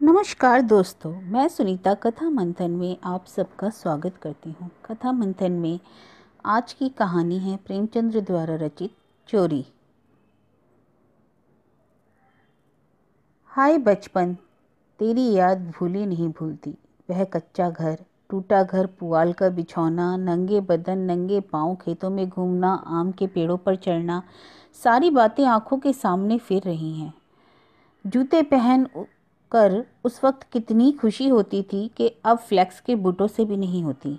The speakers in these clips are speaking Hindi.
नमस्कार दोस्तों, मैं सुनीता कथा मंथन में आप सबका स्वागत करती हूँ। कथा मंथन में आज की कहानी है प्रेमचंद्र द्वारा रचित चोरी। हाय बचपन, तेरी याद भूली नहीं भूलती। वह कच्चा घर, टूटा घर, पुआल का बिछौना, नंगे बदन नंगे पाँव खेतों में घूमना, आम के पेड़ों पर चढ़ना, सारी बातें आंखों के सामने फिर रही हैं। जूते पहन कर उस वक्त कितनी खुशी होती थी कि अब फ्लेक्स के बूटों से भी नहीं होती।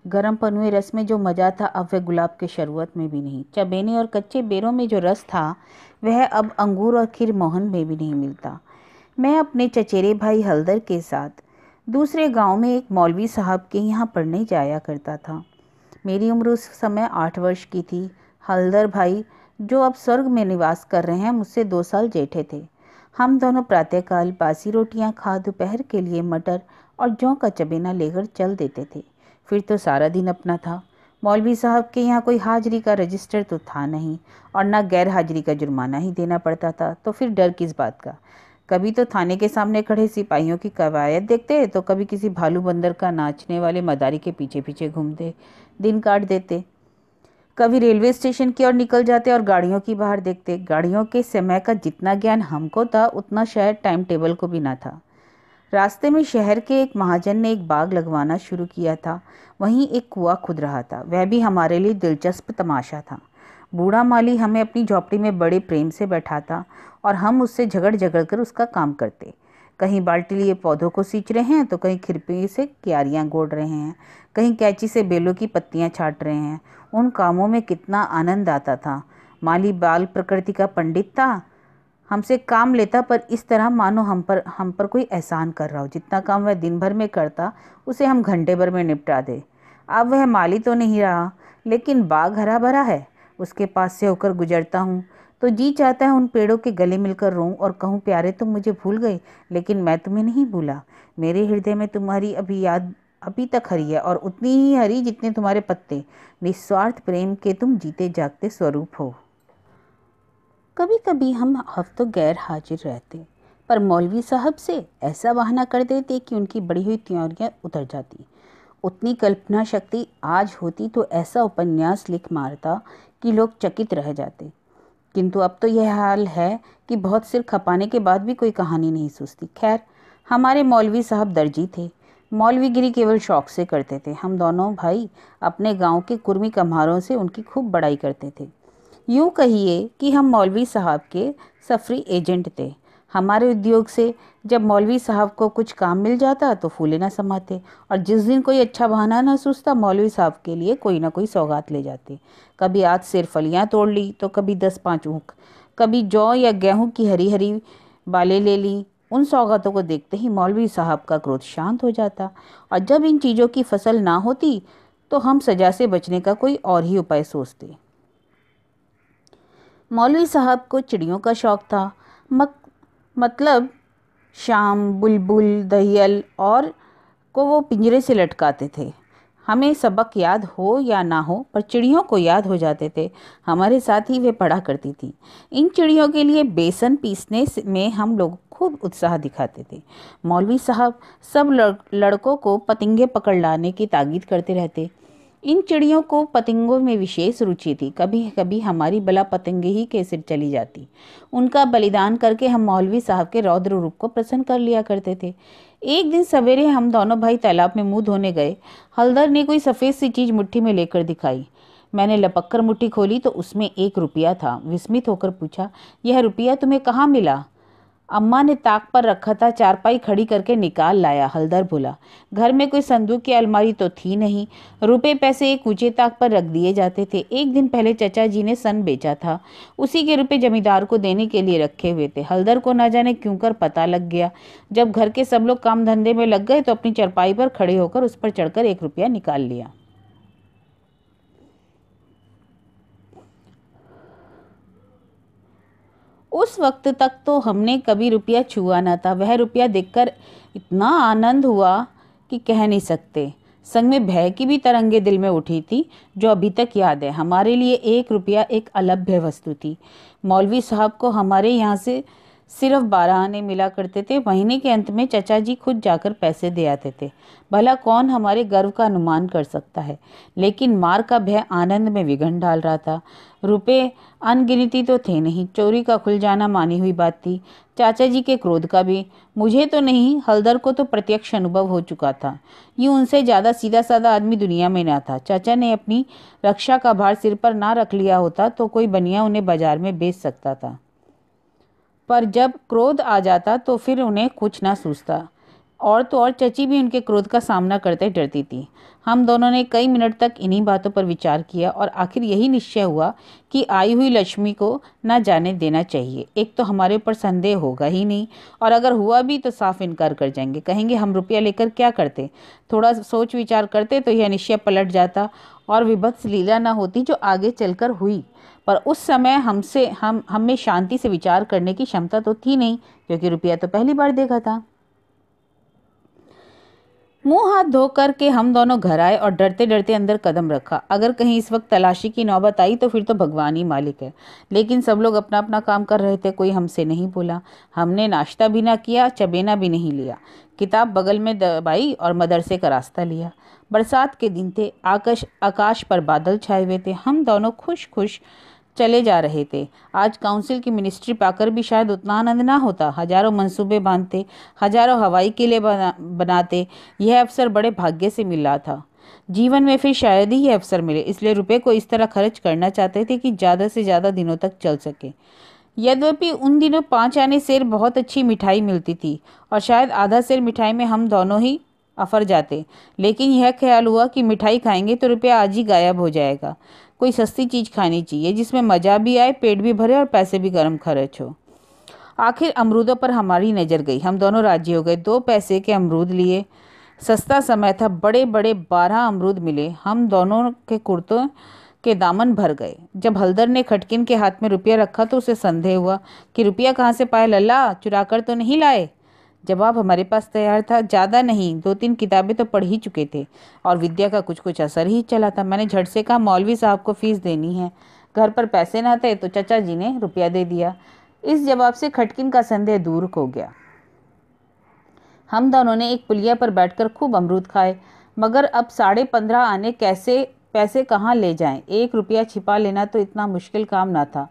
गरम पनुए रस में जो मज़ा था अब वह गुलाब के शरबत में भी नहीं। चबेने और कच्चे बेरों में जो रस था वह अब अंगूर और खीर मोहन में भी नहीं मिलता। मैं अपने चचेरे भाई हल्दर के साथ दूसरे गांव में एक मौलवी साहब के यहाँ पढ़ने जाया करता था। मेरी उम्र उस समय 8 वर्ष की थी। हल्दर भाई, जो अब स्वर्ग में निवास कर रहे हैं, मुझसे 2 साल जेठे थे। हम दोनों प्रातःकाल बासी रोटियां खा दोपहर के लिए मटर और जौ का चबेना लेकर चल देते थे। फिर तो सारा दिन अपना था। मौलवी साहब के यहाँ कोई हाजिरी का रजिस्टर तो था नहीं और ना गैर हाजिरी का जुर्माना ही देना पड़ता था, तो फिर डर किस बात का। कभी तो थाने के सामने खड़े सिपाहियों की कवायद देखते, तो कभी किसी भालू बंदर का नाचने वाले मदारी के पीछे पीछे घूमते दिन काट देते। कभी रेलवे स्टेशन की ओर निकल जाते और गाड़ियों की बाहर देखते। गाड़ियों के समय का जितना ज्ञान हमको था उतना शायद टाइम टेबल को भी ना था। रास्ते में शहर के एक महाजन ने एक बाग लगवाना शुरू किया था। वहीं एक कुआं खुद रहा था। वह भी हमारे लिए दिलचस्प तमाशा था। बूढ़ा माली हमें अपनी झोपड़ी में बड़े प्रेम से बैठाता और हम उससे झगड़ झगड़ कर उसका काम करते। कहीं बाल्टी लिए पौधों को सींच रहे हैं तो कहीं खुरपी से क्यारियां गोड़ रहे हैं, कहीं कैंची से बेलों की पत्तियां छाट रहे हैं। उन कामों में कितना आनंद आता था। माली बाल प्रकृति का पंडित था। हमसे काम लेता पर इस तरह मानो हम पर कोई एहसान कर रहा हो। जितना काम वह दिन भर में करता उसे हम घंटे भर में निपटा दे। अब वह माली तो नहीं रहा, लेकिन बाग हरा भरा है। उसके पास से होकर गुजरता हूँ तो जी चाहता है उन पेड़ों के गले मिलकर रोऊं और कहूँ, प्यारे तुम मुझे भूल गए, लेकिन मैं तुम्हें नहीं भूला। मेरे हृदय में तुम्हारी याद अभी तक हरी है और उतनी ही हरी जितने तुम्हारे पत्ते। निस्वार्थ प्रेम के तुम जीते जागते स्वरूप हो। कभी कभी हम हफ्तों गैर हाजिर रहते, पर मौलवी साहब से ऐसा बहाना कर देते कि उनकी बड़ी हुई त्योरियां उतर जाती। उतनी कल्पना शक्ति आज होती तो ऐसा उपन्यास लिख मारता कि लोग चकित रह जाते। किंतु अब तो यह हाल है कि बहुत सिर खपाने के बाद भी कोई कहानी नहीं सूझती। खैर, हमारे मौलवी साहब दर्जी थे। मौलवीगिरी केवल शौक से करते थे। हम दोनों भाई अपने गांव के कुर्मी कम्हारों से उनकी खूब बड़ाई करते थे। यूँ कहिए कि हम मौलवी साहब के सफरी एजेंट थे। हमारे उद्योग से जब मौलवी साहब को कुछ काम मिल जाता तो फूले ना समाते, और जिस दिन कोई अच्छा बहाना ना सूझता मौलवी साहब के लिए कोई ना कोई सौगात ले जाते। कभी आज सिर फलियाँ तोड़ ली तो कभी 10-5 ऊख, कभी जौ या गेहूं की हरी हरी बालें ले ली। उन सौगातों को देखते ही मौलवी साहब का क्रोध शांत हो जाता, और जब इन चीज़ों की फसल ना होती तो हम सजा से बचने का कोई और ही उपाय सोचते। मौलवी साहब को चिड़ियों का शौक था। मतलब शाम, बुलबुल, दहियल और को वो पिंजरे से लटकाते थे। हमें सबक याद हो या ना हो, पर चिड़ियों को याद हो जाते थे। हमारे साथ ही वे पढ़ा करती थी। इन चिड़ियों के लिए बेसन पीसने में हम लोग खूब उत्साह दिखाते थे। मौलवी साहब सब लड़कों को पतंगे पकड़ लाने की ताकीद करते रहते। इन चिड़ियों को पतंगों में विशेष रुचि थी। कभी कभी हमारी बला पतंगे ही के सिर चली जाती। उनका बलिदान करके हम मौलवी साहब के रौद्र रूप को प्रसन्न कर लिया करते थे। एक दिन सवेरे हम दोनों भाई तालाब में मुंह धोने गए। हल्दर ने कोई सफ़ेद सी चीज़ मुट्ठी में लेकर दिखाई। मैंने लपक कर मुट्ठी खोली तो उसमें 1 रुपया था। विस्मित होकर पूछा, यह रुपया तुम्हें कहाँ मिला? अम्मा ने ताक पर रखा था, चारपाई खड़ी करके निकाल लाया, हल्दर बोला। घर में कोई संदूक की अलमारी तो थी नहीं। रुपए पैसे एक ऊंचे ताक पर रख दिए जाते थे। एक दिन पहले चचा जी ने सन बेचा था, उसी के रुपए जमींदार को देने के लिए रखे हुए थे। हल्दर को ना जाने क्यों कर पता लग गया। जब घर के सब लोग काम धंधे में लग गए तो अपनी चारपाई पर खड़े होकर उस पर चढ़कर 1 रुपया निकाल लिया। उस वक्त तक तो हमने कभी रुपया छुआ ना था। वह रुपया देखकर इतना आनंद हुआ कि कह नहीं सकते। संग में भय की भी तरंगे दिल में उठी थी, जो अभी तक याद है। हमारे लिए 1 रुपया एक अलभ्य वस्तु थी। मौलवी साहब को हमारे यहाँ से सिर्फ 12 आने मिला करते थे। महीने के अंत में चचा जी खुद जाकर पैसे दे आते थे। भला कौन हमारे गर्व का अनुमान कर सकता है, लेकिन मार का भय आनंद में विघन डाल रहा था। रुपए अनगिनती तो थे नहीं, चोरी का खुल जाना मानी हुई बात थी। चाचा जी के क्रोध का भी। मुझे तो नहीं, हलदर को तो प्रत्यक्ष अनुभव हो चुका था। यूं उनसे ज्यादा सीधा साधा आदमी दुनिया में ना था। चाचा ने अपनी रक्षा का भार सिर पर ना रख लिया होता तो कोई बनिया उन्हें बाजार में बेच सकता था, पर जब क्रोध आ जाता तो फिर उन्हें कुछ ना सूझता। और तो और चची भी उनके क्रोध का सामना करते डरती थी। हम दोनों ने कई मिनट तक इन्हीं बातों पर विचार किया और आखिर यही निश्चय हुआ कि आई हुई लक्ष्मी को ना जाने देना चाहिए। एक तो हमारे ऊपर संदेह होगा ही नहीं, और अगर हुआ भी तो साफ इनकार कर जाएंगे, कहेंगे हम रुपया लेकर क्या करते। थोड़ा सोच विचार करते तो यह निश्चय पलट जाता और विभत्स लीला ना होती जो आगे चलकर हुई। पर उस समय हमें शांति से विचार करने की क्षमता तो थी नहीं, क्योंकि रुपया तो पहली बार देखा था। मुंह हाथ धो करके हम दोनों घर आए और डरते डरते अंदर कदम रखा। अगर कहीं इस वक्त तलाशी की नौबत आई तो फिर तो भगवान ही मालिक है। लेकिन सब लोग अपना अपना काम कर रहे थे, कोई हमसे नहीं बोला। हमने नाश्ता भी ना किया, चबेना भी नहीं लिया। किताब बगल में दबाई और मदरसे का रास्ता लिया। बरसात के दिन थे, आकाश पर बादल छाए हुए थे। हम दोनों खुश खुश चले जा रहे थे। आज काउंसिल की मिनिस्ट्री पाकर भी शायद उतना आनंद ना होता। हजारों मंसूबे बांधते, हजारों हवाई किले बनाते। यह अवसर बड़े भाग्य से मिल रहा था। जीवन में फिर शायद ही यह अवसर मिले, इसलिए रुपए को इस तरह खर्च करना चाहते थे कि ज़्यादा से ज़्यादा दिनों तक चल सके। यद्यपि उन दिनों 5 आने सेर बहुत अच्छी मिठाई मिलती थी और शायद आधा सेर मिठाई में हम दोनों ही अफर जाते, लेकिन यह ख्याल हुआ कि मिठाई खाएंगे तो रुपया आज ही गायब हो जाएगा। कोई सस्ती चीज खानी चाहिए जिसमें मजा भी आए, पेट भी भरे और पैसे भी गर्म खर्च हो। आखिर अमरूदों पर हमारी नजर गई। हम दोनों राजी हो गए। 2 पैसे के अमरूद लिए। सस्ता समय था। बड़े बड़े 12 अमरूद मिले। हम दोनों के कुर्तों के दामन भर गए। जब हलदर ने खटकिन के हाथ में रुपया रखा तो उसे संदेह हुआ कि रुपया कहाँ से पाया लल्ला, चुरा कर तो नहीं लाए। जवाब हमारे पास तैयार था, ज़्यादा नहीं, 2-3 किताबें तो पढ़ ही चुके थे और विद्या का कुछ कुछ असर ही चला था। मैंने झट से कहा, मौलवी साहब को फीस देनी है। घर पर पैसे ना थे तो चचा जी ने रुपया दे दिया। इस जवाब से खटकिन का संदेह दूर हो गया। हम दोनों ने एक पुलिया पर बैठकर खूब अमरूद खाए, मगर अब 15.5 आने कैसे पैसे कहाँ ले जाएं। 1 रुपया छिपा लेना तो इतना मुश्किल काम ना था।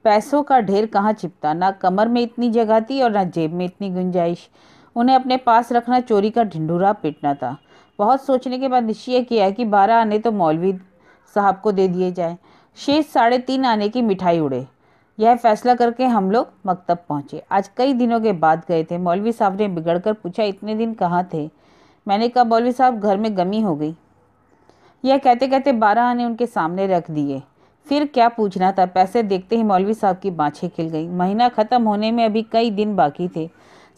पैसों का ढेर कहाँ छिपता, ना कमर में इतनी जगह थी और ना जेब में इतनी गुंजाइश। उन्हें अपने पास रखना चोरी का ढिंढूरा पीटना था। बहुत सोचने के बाद निश्चय किया कि 12 आने तो मौलवी साहब को दे दिए जाए, शेष 3.5 आने की मिठाई उड़े। यह फैसला करके हम लोग मकतब पहुंचे। आज कई दिनों के बाद गए थे। मौलवी साहब ने बिगड़ कर पूछा, इतने दिन कहाँ थे। मैंने कहा, मौलवी साहब घर में गमी हो गई। यह कहते कहते 12 आने उनके सामने रख दिए। फिर क्या पूछना था। पैसे देखते ही मौलवी साहब की बाँछें खिल गई। महीना खत्म होने में अभी कई दिन बाकी थे।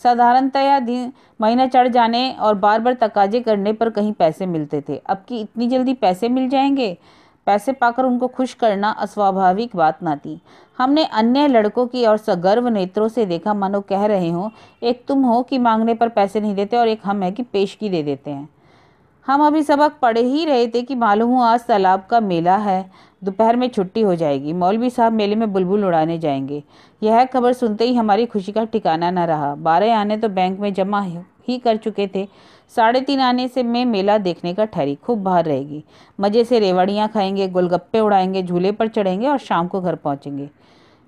साधारणतया दिन महीना चढ़ जाने और बार बार तकाजे करने पर कहीं पैसे मिलते थे। अब कि इतनी जल्दी पैसे मिल जाएंगे। पैसे पाकर उनको खुश करना अस्वाभाविक बात ना थी। हमने अन्य लड़कों की और सगर्व नेत्रों से देखा, मानो कह रहे हो, एक तुम हो कि मांगने पर पैसे नहीं देते और एक हम है कि पेशगी दे देते हैं। हम अभी सबक पढ़े ही रहे थे कि मालूम हुआ आज तालाब का मेला है, दोपहर में छुट्टी हो जाएगी, मौलवी साहब मेले में बुलबुल उड़ाने जाएंगे। यह खबर सुनते ही हमारी खुशी का ठिकाना न रहा। 12 आने तो बैंक में जमा ही कर चुके थे। 3.5 आने से मैं मेला देखने का ठहरी। खूब बाहर रहेगी, मज़े से रेवड़ियाँ खाएंगे, गोलगप्पे उड़ाएंगे, झूले पर चढ़ेंगे और शाम को घर पहुँचेंगे।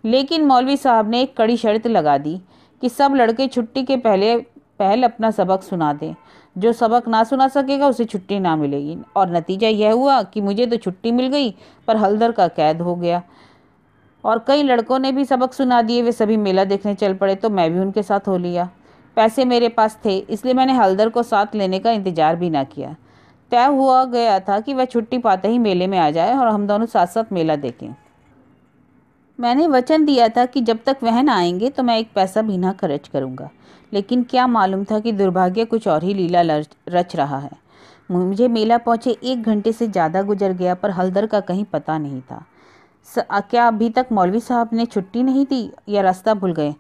लेकिन मौलवी साहब ने एक कड़ी शर्त लगा दी कि सब लड़के छुट्टी के पहल अपना सबक सुना दें। जो सबक ना सुना सकेगा उसे छुट्टी ना मिलेगी। और नतीजा यह हुआ कि मुझे तो छुट्टी मिल गई, पर हलदर का कैद हो गया। और कई लड़कों ने भी सबक सुना दिए। वे सभी मेला देखने चल पड़े तो मैं भी उनके साथ हो लिया। पैसे मेरे पास थे, इसलिए मैंने हलदर को साथ लेने का इंतजार भी ना किया। तय हुआ गया था कि वह छुट्टी पाते ही मेले में आ जाए और हम दोनों साथ साथ मेला देखें। मैंने वचन दिया था कि जब तक वह न आएंगे तो मैं एक पैसा भी ना खर्च करूंगा। लेकिन क्या मालूम था कि दुर्भाग्य कुछ और ही लीला रच रहा है। मुझे मेला पहुंचे 1 घंटे से ज़्यादा गुजर गया, पर हलदर का कहीं पता नहीं था। क्या अभी तक मौलवी साहब ने छुट्टी नहीं दी या रास्ता भूल गए।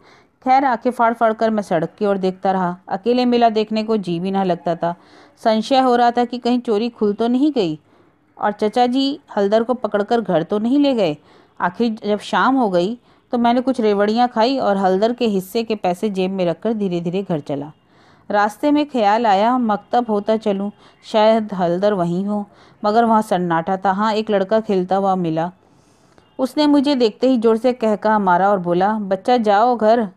खैर, आंखें फाड़ फाड़ कर मैं सड़क की ओर देखता रहा। अकेले मेला देखने को जी भी ना लगता था। संशय हो रहा था कि कहीं चोरी खुल तो नहीं गई और चचा जी हलदर को पकड़कर घर तो नहीं ले गए। आखिर जब शाम हो गई तो मैंने कुछ रेवड़ियाँ खाई और हल्दर के हिस्से के पैसे जेब में रखकर धीरे धीरे घर चला। रास्ते में ख्याल आया मकतब होता चलूं, शायद हल्दर वहीं हो, मगर वहाँ सन्नाटा था। हाँ, एक लड़का खेलता हुआ मिला। उसने मुझे देखते ही जोर से कहका मारा और बोला, बच्चा जाओ घर।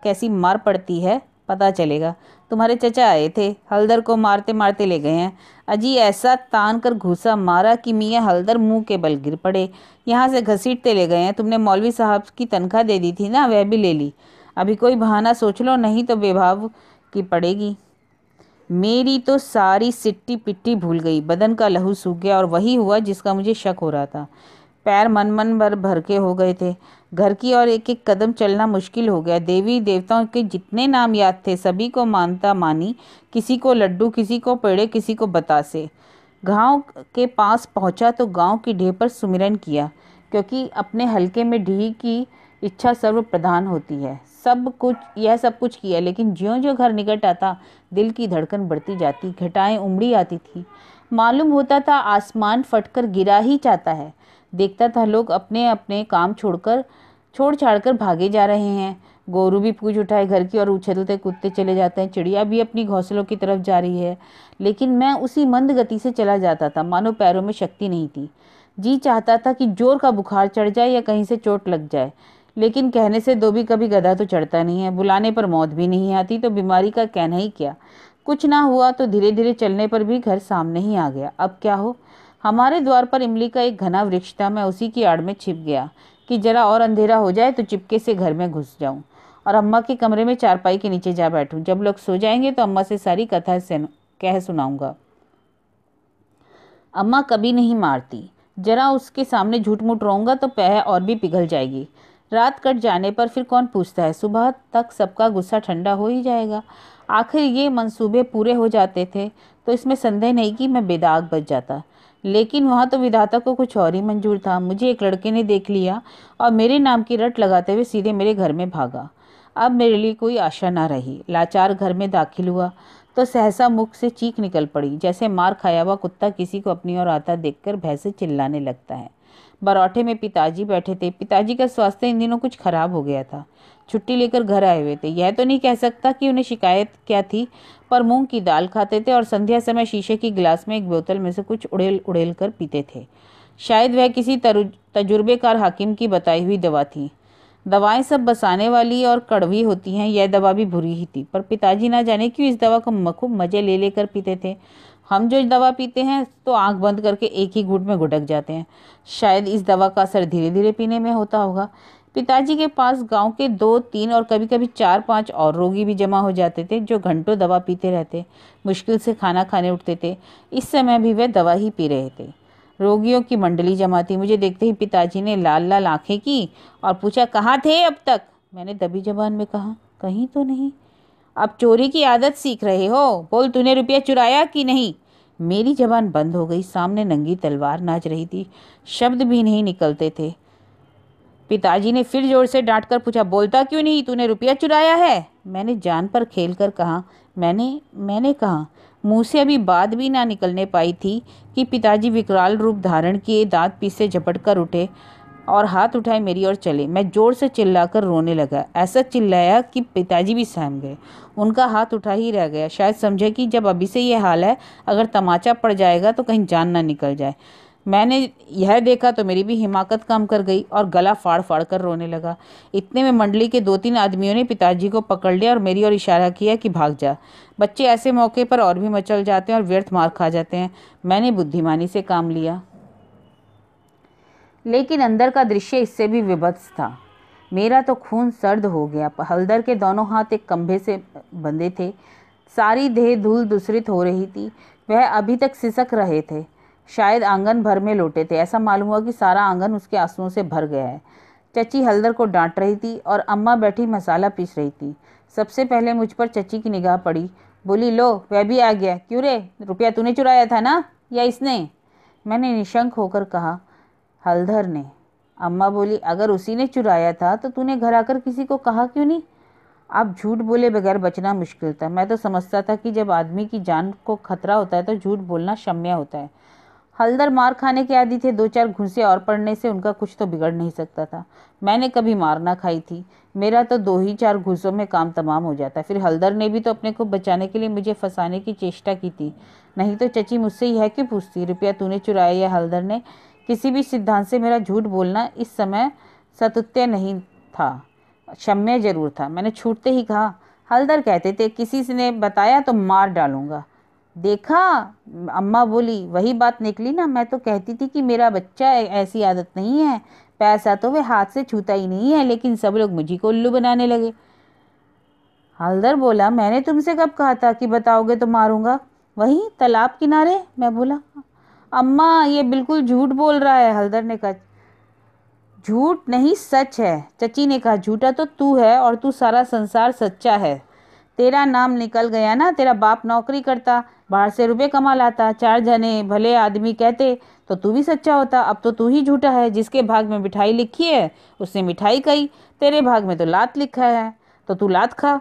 कैसी मार पड़ती है पता चलेगा। तुम्हारे चचा आए थे, हल्दर को मारते मारते ले गए हैं। अजी ऐसा तान कर घूसा मारा कि मियाँ हल्दर मुंह के बल गिर पड़े। यहाँ से घसीटते ले गए हैं। तुमने मौलवी साहब की तनख्वाह दे दी थी ना, वह भी ले ली। अभी कोई बहाना सोच लो, नहीं तो बेभाव की पड़ेगी। मेरी तो सारी सिट्टी पिट्टी भूल गई, बदन का लहू सूख गया और वही हुआ जिसका मुझे शक हो रहा था। पैर मन मन भर भर के हो गए थे। घर की और एक एक कदम चलना मुश्किल हो गया। देवी देवताओं के जितने नाम याद थे सभी को मानता मानी, किसी को लड्डू, किसी को पेड़े, किसी को बतासे। गांव के पास पहुंचा तो गांव की ढेर पर सुमिरन किया, क्योंकि अपने हलके में ढी की इच्छा सर्वप्रधान होती है। सब कुछ किया, लेकिन ज्यों-ज्यों घर निकट आता दिल की धड़कन बढ़ती जाती, घटाएं उमड़ी आती थी। मालूम होता था आसमान फटकर गिरा ही चाहता है। देखता था लोग अपने अपने काम छोड़ छाड़ कर भागे जा रहे हैं। गोरू भी पूछ उठाए घर की और उछलते कूदते चले जाते हैं। चिड़िया भी अपनी घोंसलों की तरफ जा रही है, लेकिन मैं उसी मंद गति से चला जाता था, मानो पैरों में शक्ति नहीं थी। जी चाहता था कि जोर का बुखार चढ़ जाए या कहीं से चोट लग जाए, लेकिन कहने से दो भी कभी गधा तो चढ़ता नहीं है, बुलाने पर मौत भी नहीं आती, तो बीमारी का कहना ही क्या। कुछ ना हुआ तो धीरे धीरे चलने पर भी घर सामने ही आ गया। अब क्या हो। हमारे द्वार पर इमली का एक घना वृक्ष था। मैं उसी की आड़ में छिप गया कि जरा और अंधेरा हो जाए तो चिपके से घर में घुस जाऊं और अम्मा के कमरे में चारपाई के नीचे जा बैठूं। जब लोग सो जाएंगे तो अम्मा से सारी कथा कह सुनाऊंगा। अम्मा कभी नहीं मारती, जरा उसके सामने झूठ मूठ रहूंगा तो पैर और भी पिघल जाएगी। रात कट जाने पर फिर कौन पूछता है, सुबह तक सबका गुस्सा ठंडा हो ही जाएगा। आखिर ये मंसूबे पूरे हो जाते थे तो इसमें संदेह नहीं कि मैं बेदाग बच जाता। लेकिन वहाँ तो विधाता को कुछ और ही मंजूर था। मुझे एक लड़के ने देख लिया और मेरे नाम की रट लगाते हुए सीधे मेरे घर में भागा। अब मेरे लिए कोई आशा ना रही। लाचार घर में दाखिल हुआ तो सहसा मुख से चीख निकल पड़ी, जैसे मार खाया हुआ कुत्ता किसी को अपनी ओर आता देखकर भय से चिल्लाने लगता है। बरौठे में पिताजी बैठे थे। पिताजी का स्वास्थ्य इन दिनों कुछ खराब हो गया था। छुट्टी लेकर घर आए हुए थे। यह तो नहीं कह सकता कि उन्हें शिकायत क्या थी, पर मूंग की दाल खाते थे और संध्या समय शीशे की गिलास में एक बोतल में से कुछ उड़ेल उड़ेल कर पीते थे। शायद वह किसी तजुर्बेकार हाकिम की बताई हुई दवा थी। दवाएं सब बसाने वाली और कड़वी होती हैं, यह दवा भी बुरी ही थी, पर पिताजी ना जाने क्यों इस दवा को खूब मजे ले लेकर पीते थे। हम जो दवा पीते हैं तो आंख बंद करके एक ही घूंट में घुटक जाते हैं। शायद इस दवा का असर धीरे धीरे पीने में होता होगा। पिताजी के पास गांव के 2-3 और कभी कभी 4-5 और रोगी भी जमा हो जाते थे, जो घंटों दवा पीते रहते, मुश्किल से खाना खाने उठते थे। इस समय भी वे दवा ही पी रहे थे। रोगियों की मंडली जमा थी। मुझे देखते ही पिताजी ने लाल लाल आंखें की और पूछा, कहाँ थे अब तक। मैंने दबी जबान में कहा, कहीं तो नहीं। अब चोरी की आदत सीख रहे हो, बोल तूने रुपया चुराया कि नहीं। मेरी जबान बंद हो गई। सामने नंगी तलवार नाच रही थी, शब्द भी नहीं निकलते थे। पिताजी ने फिर जोर से डांट कर पूछा, बोलता क्यों नहीं, तूने रुपया चुराया है। मैंने जान पर खेल कर कहा, मैंने कहा। मुंह से अभी बात भी ना निकलने पाई थी कि पिताजी विकराल रूप धारण किए दांत पीसे झपट कर उठे और हाथ उठाए मेरी ओर चले। मैं जोर से चिल्लाकर रोने लगा। ऐसा चिल्लाया कि पिताजी भी सहम गए। उनका हाथ उठा ही रह गया। शायद समझे कि जब अभी से ये हाल है, अगर तमाचा पड़ जाएगा तो कहीं जान ना निकल जाए। मैंने यह देखा तो मेरी भी हिमाकत कम कर गई और गला फाड़ फाड़ कर रोने लगा। इतने में मंडली के 2-3 आदमियों ने पिताजी को पकड़ लिया और मेरी ओर इशारा किया कि भाग जा। बच्चे ऐसे मौके पर और भी मचल जाते हैं और व्यर्थ मार खा जाते हैं। मैंने बुद्धिमानी से काम लिया, लेकिन अंदर का दृश्य इससे भी विभत्स था। मेरा तो खून सर्द हो गया। हल्दर के दोनों हाथ एक खंभे से बंधे थे। सारी देह धूल दूसरित हो रही थी। वह अभी तक सिसक रहे थे। शायद आंगन भर में लौटे थे। ऐसा मालूम हुआ कि सारा आंगन उसके आंसुओं से भर गया है। चची हल्दर को डांट रही थी और अम्मा बैठी मसाला पीस रही थी। सबसे पहले मुझ पर चची की निगाह पड़ी। बोली, लो वह भी आ गया। क्यों रे, रुपया तूने चुराया था ना, या इसने। मैंने निशंक होकर कहा, हल्दर ने। अम्मा बोली, अगर उसी ने चुराया था तो तूने घर आकर किसी को कहा क्यों नहीं। अब झूठ बोले बगैर बचना मुश्किल था। मैं तो समझता था कि जब आदमी की जान को खतरा होता है तो झूठ बोलना क्षम्य होता है। हलदर मार खाने के आदी थे, 2-4 घूंसे और पड़ने से उनका कुछ तो बिगड़ नहीं सकता था। मैंने कभी मार ना खाई थी, मेरा तो 2 ही 4 घूंसों में काम तमाम हो जाता। फिर हलदर ने भी तो अपने को बचाने के लिए मुझे फंसाने की चेष्टा की थी, नहीं तो चची मुझसे यह क्यों पूछती, रुपया तूने चुराया या हलदर ने? किसी भी सिद्धांत से मेरा झूठ बोलना इस समय सतुत्य नहीं था, क्षम्य जरूर था। मैंने छूटते ही कहा, हलदर कहते थे किसी ने बताया तो मार डालूंगा। देखा, अम्मा बोली, वही बात निकली ना। मैं तो कहती थी कि मेरा बच्चा ऐसी आदत नहीं है, पैसा तो वे हाथ से छूता ही नहीं है, लेकिन सब लोग मुझी को उल्लू बनाने लगे। हलदर बोला, मैंने तुमसे कब कहा था कि बताओगे तो मारूंगा? वही तालाब किनारे। मैं बोला, अम्मा ये बिल्कुल झूठ बोल रहा है। हलदर ने कहा, झूठ नहीं सच है। चची ने कहा, झूठा तो तू है और तू सारा संसार सच्चा है। तेरा नाम निकल गया ना, तेरा बाप नौकरी करता, बाहर से रुपए कमा लाता, 4 जने भले आदमी कहते तो तू भी सच्चा होता। अब तो तू ही झूठा है। जिसके भाग में मिठाई लिखी है उसने मिठाई खाई, तेरे भाग में तो लात लिखा है तो तू लात खा।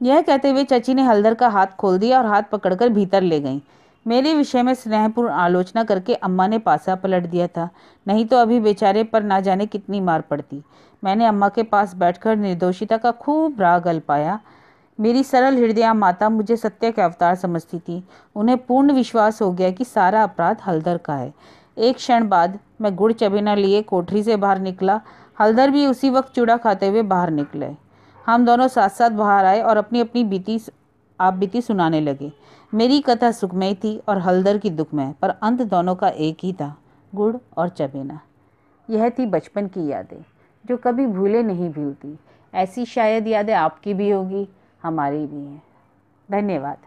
यह कहते हुए चची ने हलदर का हाथ खोल दिया और हाथ पकड़कर भीतर ले गईं। मेरे विषय में स्नेहपूर्ण आलोचना करके अम्मा ने पासा पलट दिया था, नहीं तो अभी बेचारे पर ना जाने कितनी मार पड़ती। मैंने अम्मा के पास बैठकर निर्दोषिता का खूब राग अल्पाया। मेरी सरल हृदया माता मुझे सत्य के अवतार समझती थी। उन्हें पूर्ण विश्वास हो गया कि सारा अपराध हलदर का है। एक क्षण बाद मैं गुड़ चबेना लिए कोठरी से बाहर निकला। हलदर भी उसी वक्त चूड़ा खाते हुए बाहर निकले। हम दोनों साथ साथ बाहर आए और अपनी अपनी आप बीती सुनाने लगे। मेरी कथा सुखमय थी और हलदर की दुखमय, पर अंत दोनों का एक ही था, गुड़ और चबेना। यह थी बचपन की यादें जो कभी भूले नहीं भूलती। ऐसी शायद यादें आपकी भी होगी, हमारी भी हैं। धन्यवाद।